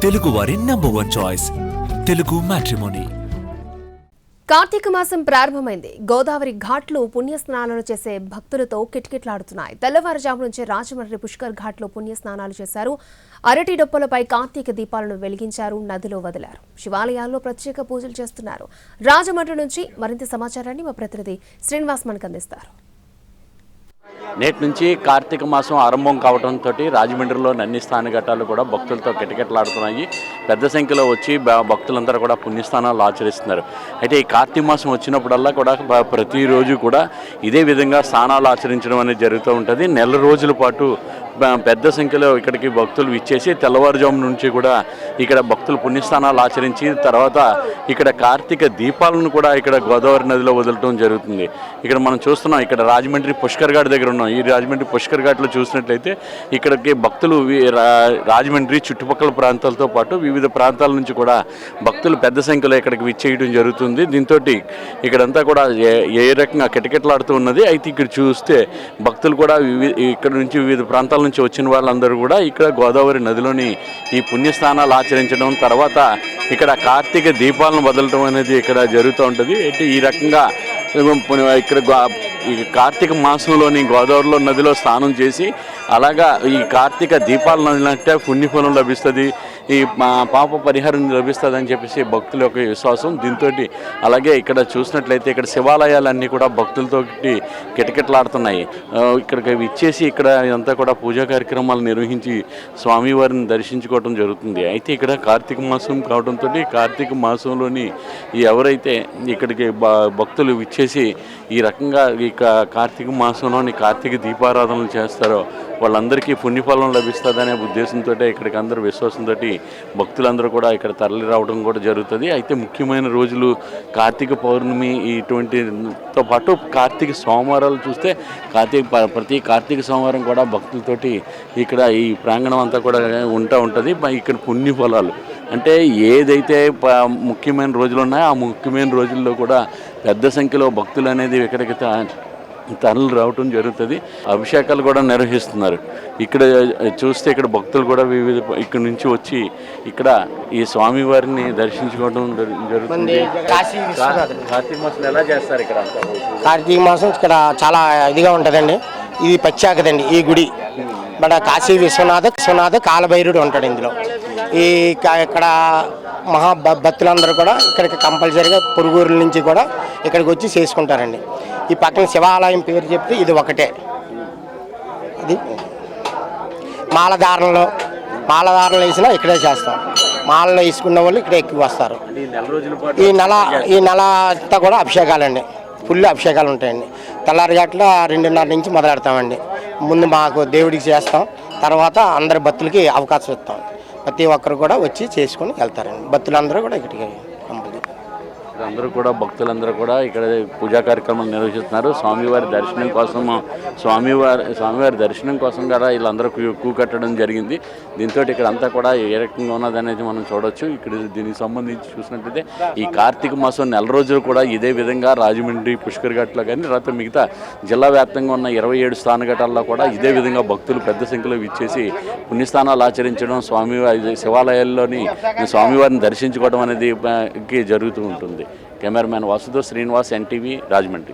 తెలుగువారి number 1 choice Telugu matrimony. కార్తీక మాసం ప్రారంభమైంది. గోదావరి ఘాట్లు పుణ్యస్నానాలు చేసే భక్తులతో కిటకిటలాడుతున్నాయి. తెల్లవారుజాము నుంచే రాజమండ్రి పుష్కర్ ఘాట్లో పుణ్యస్నానాలు చేశారు. అరటి డొప్పలపై కార్తీక దీపాలను వెలిగించారు, నదిలో వదిలారు. శివాలయాల్లో ప్రత్యేక పూజలు చేస్తున్నారు. రాజమండ్రి నుంచి మరింత సమాచారాన్ని మా ప్రతినిధి శ్రీనివాస్ మనకు అందిస్తారు. నేటి నుంచి కార్తీక మాసం ఆరంభం కావడంతో రాజమండ్రిలోని అన్ని స్థానఘట్టాలు కూడా భక్తులతో కిటకిటలాడుతున్నాయి. పెద్ద సంఖ్యలో వచ్చి భక్తులందరూ కూడా పుణ్యస్నానాలు ఆచరిస్తున్నారు. అయితే ఈ కార్తీక మాసం వచ్చినప్పుడల్లా కూడా ప్రతిరోజు కూడా ఇదే విధంగా స్నానాలు ఆచరించడం అనేది జరుగుతూ ఉంటుంది. నెల రోజుల పాటు పెద్ద సంఖ్యలో ఇక్కడికి భక్తులు విచ్చేసి తెల్లవారుజాము నుంచి కూడా ఇక్కడ భక్తులు పుణ్యస్నానాలు ఆచరించి తర్వాత ఇక్కడ కార్తీక దీపాలను కూడా ఇక్కడ గోదావరి నదిలో వదలటం జరుగుతుంది. ఇక్కడ మనం చూస్తున్నాం, ఇక్కడ రాజమండ్రి పుష్కర్ ఘాట్ దగ్గర ఉన్నాం. ఈ రాజమండ్రి పుష్కర్ ఘాట్లో చూసినట్లయితే ఇక్కడికి భక్తులు రాజమండ్రి చుట్టుపక్కల ప్రాంతాలతో పాటు వివిధ ప్రాంతాల నుంచి కూడా భక్తులు పెద్ద సంఖ్యలో ఇక్కడికి విచ్చేయడం జరుగుతుంది. దీంతో ఇక్కడంతా కూడా ఏ రకంగా కిటకిటలాడుతూ ఉన్నది. అయితే ఇక్కడ చూస్తే భక్తులు కూడా ఇక్కడ నుంచి వివిధ ప్రాంతాల నుంచి వచ్చిన వాళ్ళందరూ కూడా ఇక్కడ గోదావరి నదిలోని ఈ పుణ్యస్నానాలు ఆచరించడం, తర్వాత ఇక్కడ కార్తీక దీపాలను వదలటం అనేది ఇక్కడ జరుగుతూ ఉంటుంది. అయితే ఈ రకంగా ఇక్కడ ఈ కార్తీక మాసంలోని గోదావరిలో నదిలో స్నానం చేసి అలాగా ఈ కార్తీక దీపాలను వదిలినట్టే పుణ్యఫలం లభిస్తుంది, ఈ పాప పరిహారం లభిస్తుంది అని చెప్పేసి భక్తుల యొక్క విశ్వాసం. దీంతో అలాగే ఇక్కడ చూసినట్లయితే ఇక్కడ శివాలయాలన్నీ కూడా భక్తులతో కిటకిటలాడుతున్నాయి. ఇక్కడికి ఇచ్చేసి ఇక్కడ అంతా కూడా పూజా కార్యక్రమాలు నిర్వహించి స్వామివారిని దర్శించుకోవడం జరుగుతుంది. అయితే ఇక్కడ కార్తీక మాసం కావడంతో కార్తీక మాసంలోని ఎవరైతే ఇక్కడికి భక్తులు ఇచ్చేసి ఈ రకంగా ఈ కార్తీక మాసంలోని కార్తీక దీపారాధనలు చేస్తారో వాళ్ళందరికీ పుణ్యఫలం లభిస్తుందనే ఉద్దేశంతో ఇక్కడికి అందరూ విశ్వాసంతో భక్తులందరూ కూడా ఇక్కడ తరలి రావడం కూడా జరుగుతుంది. అయితే ముఖ్యమైన రోజులు కార్తీక పౌర్ణమి ఇటువంటితో పాటు కార్తీక సోమవారాలు చూస్తే ప్రతి కార్తీక సోమవారం కూడా భక్తులతోటి ఇక్కడ ఈ ప్రాంగణం అంతా కూడా ఉంటుంది. ఇక్కడ పుణ్యఫలాలు అంటే ఏదైతే ముఖ్యమైన రోజులు ఉన్నాయో ఆ ముఖ్యమైన రోజుల్లో కూడా పెద్ద సంఖ్యలో భక్తులు అనేది ఇక్కడికి తరలి రావటం జరుగుతుంది. అభిషేకాలు కూడా నిర్వహిస్తున్నారు. ఇక్కడ చూస్తే ఇక్కడ భక్తులు కూడా వివిధ ఇక్కడ నుంచి వచ్చి ఇక్కడ ఈ స్వామివారిని దర్శించుకోవడం జరుగుతుంది. కార్తీక మాసం ఎలా చేస్తారు ఇక్కడ? కార్తీక మాసం ఇక్కడ చాలా ఇదిగా ఉంటుందండి. ఇది ప్రత్యేకతండి ఈ గుడి. మన కాశీ విశ్వనాథ కాలభైరుడు ఉంటాడు ఇందులో. ఈ ఇక్కడ భక్తులందరూ కూడా ఇక్కడికి కంపల్సరీగా పొరుగురుల నుంచి కూడా ఇక్కడికి వచ్చి చేసుకుంటారండి. ఈ పక్కన శివాలయం పేరు చెప్తే ఇది ఒకటే. అది మాలధారణలో వేసినా ఇక్కడే చేస్తాం. మాలలో వేసుకున్న వాళ్ళు ఇక్కడే ఎక్కువ వస్తారు. ఈ నెల అంతా కూడా అభిషేకాలండి, ఫుల్ అభిషేకాలు ఉంటాయండి. తెల్లారిగట్ల 2:30 నుంచి మొదలెడతామండి. ముందు మాకు దేవుడికి చేస్తాం, తర్వాత అందరి భక్తులకి అవకాశం ఇస్తాం. ప్రతి ఒక్కరు కూడా వచ్చి చేసుకొని వెళ్తారండి. భక్తులందరూ కూడా ఇక్కడికి అందరూ కూడా భక్తులందరూ కూడా ఇక్కడ పూజా కార్యక్రమాలు నిర్వహిస్తున్నారు. స్వామివారి దర్శనం కోసం కూడా వీళ్ళందరూ క్యూ కట్టడం జరిగింది. దీంతో ఇక్కడ అంతా కూడా ఏ రకంగా ఉన్నదనేది మనం చూడవచ్చు. ఇక్కడ దీనికి సంబంధించి చూసినట్లయితే ఈ కార్తీక మాసం నెల రోజులు కూడా ఇదే విధంగా రాజమండ్రి పుష్కర్ ఘాట్లో కానీ తర్వాత మిగతా జిల్లా వ్యాప్తంగా ఉన్న 27 స్థానఘట్టాల్లో కూడా ఇదే విధంగా భక్తులు పెద్ద సంఖ్యలో విచ్చేసి పుణ్యస్థానాలు ఆచరించడం, శివాలయాల్లోని స్వామివారిని దర్శించుకోవడం అనేది జరుగుతూ ఉంటుంది. కెమెరామ్యాన్ వాసుతో శ్రీనివాస్, ఎన్టీవీ, రాజమండ్రి.